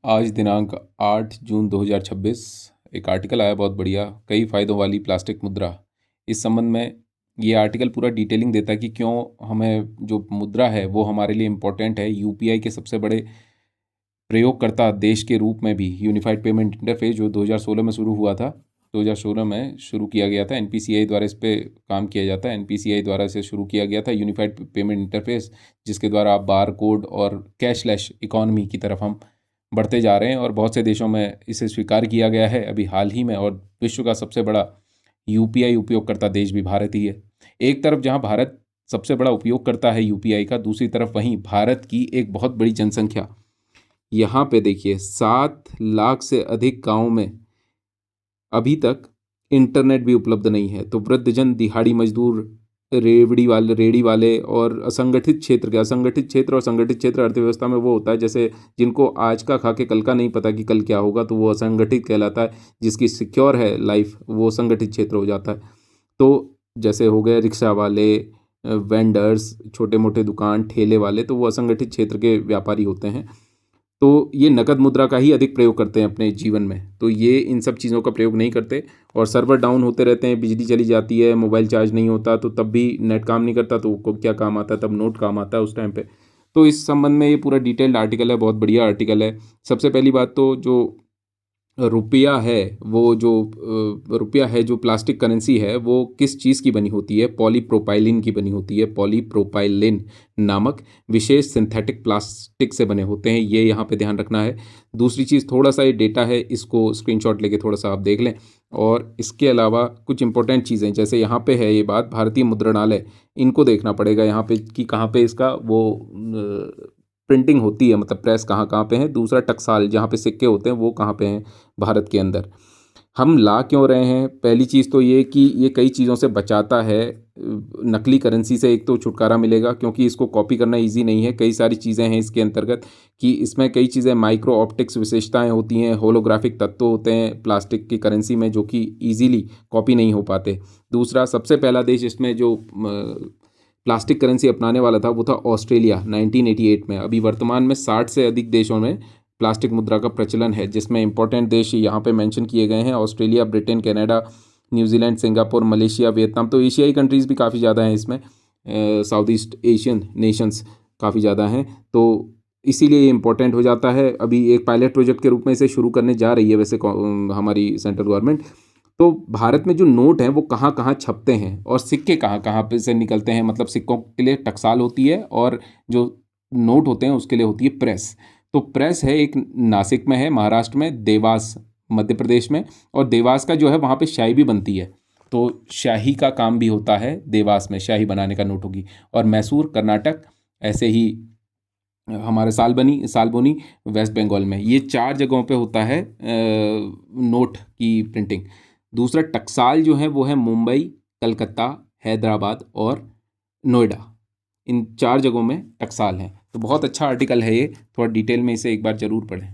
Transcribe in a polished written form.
आज दिनांक 8 जून 2026 एक आर्टिकल आया बहुत बढ़िया, कई फ़ायदों वाली प्लास्टिक मुद्रा। इस संबंध में ये आर्टिकल पूरा डिटेलिंग देता है कि क्यों हमें जो मुद्रा है वो हमारे लिए इम्पोर्टेंट है। यूपीआई के सबसे बड़े प्रयोगकर्ता देश के रूप में भी यूनिफाइड पेमेंट इंटरफेस जो 2016 में शुरू हुआ था, 2016 में शुरू किया गया था। एनपीसीआई द्वारा इस पे काम किया जाता है। एनपीसीआई द्वारा इसे शुरू किया गया था यूनिफाइड पेमेंट इंटरफेस, जिसके द्वारा आप बार कोड और कैशलेस इकॉनमी की तरफ हम बढ़ते जा रहे हैं और बहुत से देशों में इसे स्वीकार किया गया है अभी हाल ही में। और विश्व का सबसे बड़ा यूपीआई उपयोगकर्ता देश भी भारत ही है। एक तरफ जहां भारत सबसे बड़ा उपयोग करता है यूपीआई का, दूसरी तरफ वहीं भारत की एक बहुत बड़ी जनसंख्या। यहाँ पे देखिए 7 लाख से अधिक गाँव में अभी तक इंटरनेट भी उपलब्ध नहीं है। तो वृद्धजन, दिहाड़ी मजदूर, रेड़ी वाले और असंगठित क्षेत्र और संगठित क्षेत्र अर्थव्यवस्था में वो होता है जैसे जिनको आज का खा के कल का नहीं पता कि कल क्या होगा, तो वो असंगठित कहलाता है। जिसकी सिक्योर है लाइफ वो संगठित क्षेत्र हो जाता है। तो जैसे हो गए रिक्शा वाले, वेंडर्स, छोटे मोटे दुकान ठेले वाले, तो वो असंगठित क्षेत्र के व्यापारी होते हैं। तो ये नकद मुद्रा का ही अधिक प्रयोग करते हैं अपने जीवन में, तो ये इन सब चीज़ों का प्रयोग नहीं करते। और सर्वर डाउन होते रहते हैं, बिजली चली जाती है, मोबाइल चार्ज नहीं होता तो तब भी नेट काम नहीं करता, तो वो क्या काम आता है, तब नोट काम आता है उस टाइम पे। तो इस संबंध में ये पूरा डिटेल्ड आर्टिकल है, बहुत बढ़िया आर्टिकल है। सबसे पहली बात तो जो रुपया है वो जो रुपया है जो प्लास्टिक करेंसी है वो किस चीज़ की बनी होती है? पॉलीप्रोपाइलिन की बनी होती है। पॉलीप्रोपाइलिन नामक विशेष सिंथेटिक प्लास्टिक से बने होते हैं, ये यहाँ पे ध्यान रखना है। दूसरी चीज़, थोड़ा सा ये डेटा है, इसको स्क्रीनशॉट लेके थोड़ा सा आप देख लें। और इसके अलावा कुछ इंपॉर्टेंट चीज़ें, जैसे यहाँ पे है ये बात भारतीय मुद्रणालय, इनको देखना पड़ेगा यहाँ पे कि कहाँ पे इसका वो प्रिंटिंग होती है, मतलब प्रेस कहाँ कहाँ पे है। दूसरा, टकसाल जहाँ पे सिक्के होते हैं वो कहाँ पे हैं भारत के अंदर। हम ला क्यों रहे हैं? पहली चीज़ तो ये कि ये कई चीज़ों से बचाता है। नकली करेंसी से एक तो छुटकारा मिलेगा क्योंकि इसको कॉपी करना इजी नहीं है। कई सारी चीज़ें हैं इसके अंतर्गत कि इसमें कई चीज़ें माइक्रो ऑप्टिक्स विशेषताएं होती हैं, होलोग्राफिक तत्व होते हैं प्लास्टिक की करेंसी में जो कि ईजीली कॉपी नहीं हो पाते। दूसरा, सबसे पहला देश इसमें जो प्लास्टिक करेंसी अपनाने वाला था वो था ऑस्ट्रेलिया 1988 में। अभी वर्तमान में 60 से अधिक देशों में प्लास्टिक मुद्रा का प्रचलन है, जिसमें इंपॉर्टेंट देश यहाँ पे मेंशन किए गए हैं: Australia, Britain, Canada, New Zealand, Singapore, Malaysia, Vietnam. तो एशियाई कंट्रीज़ भी काफ़ी ज़्यादा हैं इसमें, साउथ ईस्ट एशियन नेशंस काफ़ी ज़्यादा हैं। तो इसीलिए ये इम्पोर्टेंट हो जाता है। अभी एक पायलट प्रोजेक्ट के रूप में इसे शुरू करने जा रही है वैसे हमारी सेंट्रल गवर्नमेंट। तो भारत में जो नोट हैं वो कहाँ कहाँ छपते हैं और सिक्के कहाँ कहाँ पे से निकलते हैं, मतलब सिक्कों के लिए टकसाल होती है और जो नोट होते हैं उसके लिए होती है प्रेस। तो प्रेस है एक नासिक में है, महाराष्ट्र में, देवास मध्य प्रदेश में। और देवास का जो है वहाँ पे शाही भी बनती है, तो शाही का काम भी होता है देवास में, शाही बनाने का नोटों की। और मैसूर कर्नाटक, ऐसे ही हमारे सालबोनी वेस्ट बंगाल में, ये 4 जगहों पे होता है नोट की प्रिंटिंग। दूसरा, टकसाल जो है वो है मुंबई, कलकत्ता, हैदराबाद और नोएडा। इन 4 जगहों में टकसाल हैं। तो बहुत अच्छा आर्टिकल है ये, थोड़ा डिटेल में इसे एक बार ज़रूर पढ़ें।